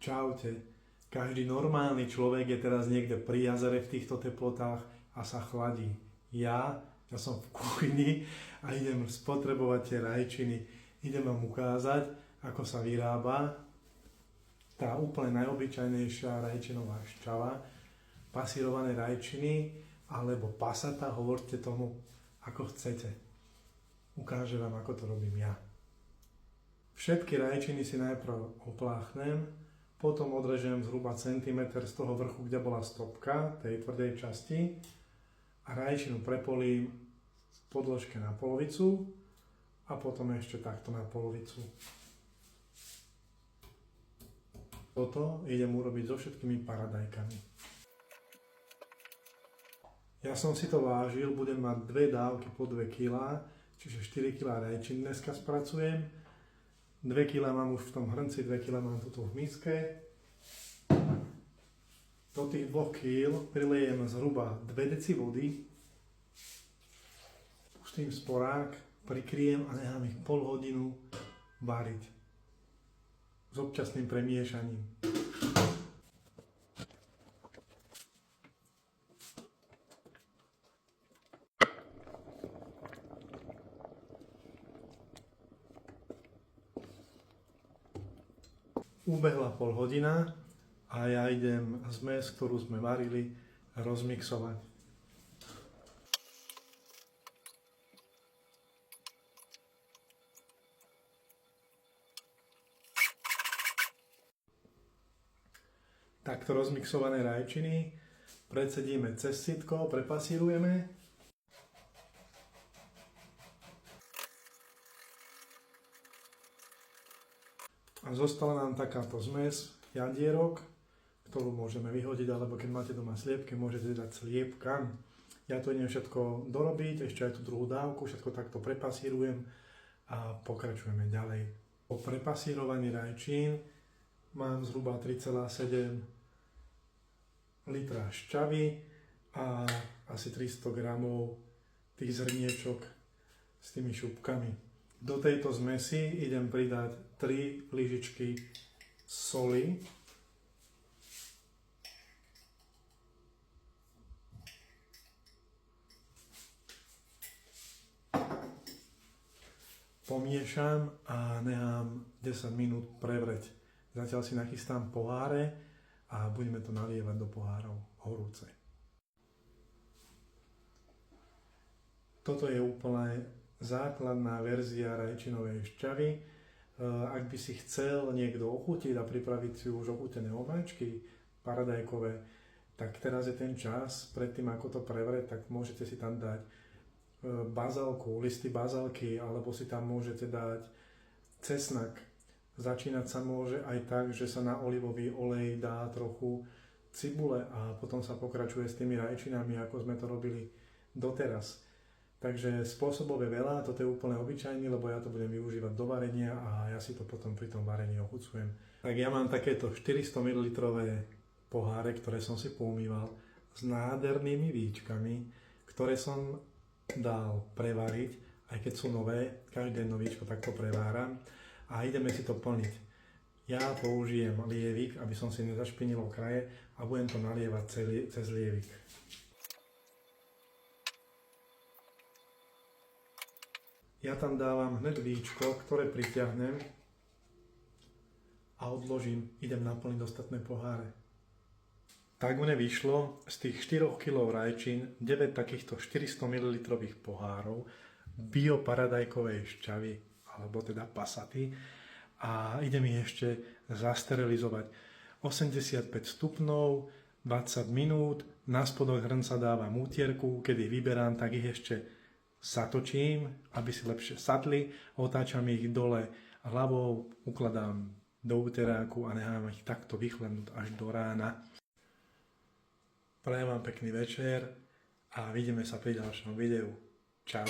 Čaute. Každý normálny človek je teraz niekde pri jazere v týchto teplotách a sa chladí. Ja som v kuchyni a idem spotrebovať tie rajčiny. Idem vám ukázať, ako sa vyrába tá úplne najobyčajnejšia rajčinová šťava, pasírované rajčiny alebo pasata, hovorte tomu ako chcete. Ukážem vám, ako to robím ja. Všetky rajčiny si najprv opláchnem, potom odrežem zhruba centimeter z toho vrchu, kde bola stopka, tej tvrdej časti, a rajčinu prepolím v podložke na polovicu a potom ešte takto na polovicu. Toto idem urobiť so všetkými paradajkami. Ja som si to vážil, budem mať 2 dávky po 2 kg, čiže 4 kg rajčín dneska spracujem. 2 kg mám už v tom hrnci, 2 kg mám tuto v miske. Do tých 2 kg prilejem zhruba 2 deci vody. Pustím sporák, prikryjem a nechám ich pol hodinu variť. S občasným premiešaním. Ubehla pol hodina a ja idem zmes, ktorú sme varili, rozmixovať. Takto rozmixované rajčiny precedíme cez sitko, prepasírujeme. A zostala nám takáto zmes jadierok, ktorú môžeme vyhodiť, alebo keď máte doma sliepky, môžete dať sliepkam. Ja to idem všetko dorobiť, ešte aj tú druhú dávku, všetko takto prepasírujem a pokračujeme ďalej. Po prepasírovaní rajčín mám zhruba 3,7 litra šťavy a asi 300 gramov tých zrniečok s tými šupkami. Do tejto zmesi idem pridať 3 lyžičky soli. Pomiešam a nechám 10 minút prevrieť. Zatiaľ si nachystám poháre a budeme to nalievať do pohárov horúce. Toto je úplne základná verzia rajčinovej šťavy. Ak by si chcel niekto ochutiť a pripraviť si už ochutené omáčky paradajkové, tak teraz je ten čas, predtým ako to prevrieť, tak môžete si tam dať bazálku, listy bazálky, alebo si tam môžete dať cesnak. Začínať sa môže aj tak, že sa na olivový olej dá trochu cibule a potom sa pokračuje s tými rajčinami, ako sme to robili doteraz. Takže spôsobov je veľa, toto je úplne obyčajný, lebo ja to budem využívať do varenia a ja si to potom pri tom varení ochucujem. Tak ja mám takéto 400 ml poháre, ktoré som si poumýval s nádhernými víčkami, ktoré som dal prevariť, aj keď sú nové, každé novíčko takto preváram a ideme si to plniť. Ja použijem lievik, aby som si nezašpinil okraje a budem to nalievať cez lievik. Ja tam dávam hneď víčko, ktoré pritiahnem a odložím, idem naplniť ostatné poháre. Tak mne vyšlo z tých 4 kg rajčín 9 takýchto 400 ml pohárov bioparadajkovej šťavy, alebo teda pasaty, a idem ich ešte zasterilizovať. 85 stupňov, 20 minút, na spodok hrnca dávam útierku, keď ich vyberám, tak ich ešte zatočím, aby si lepšie sadli, otáčam ich dole hlavou, ukladám do úteráku a nechám ich takto vychladnúť až do rána. Prajem vám pekný večer a vidíme sa pri ďalšom videu. Čau.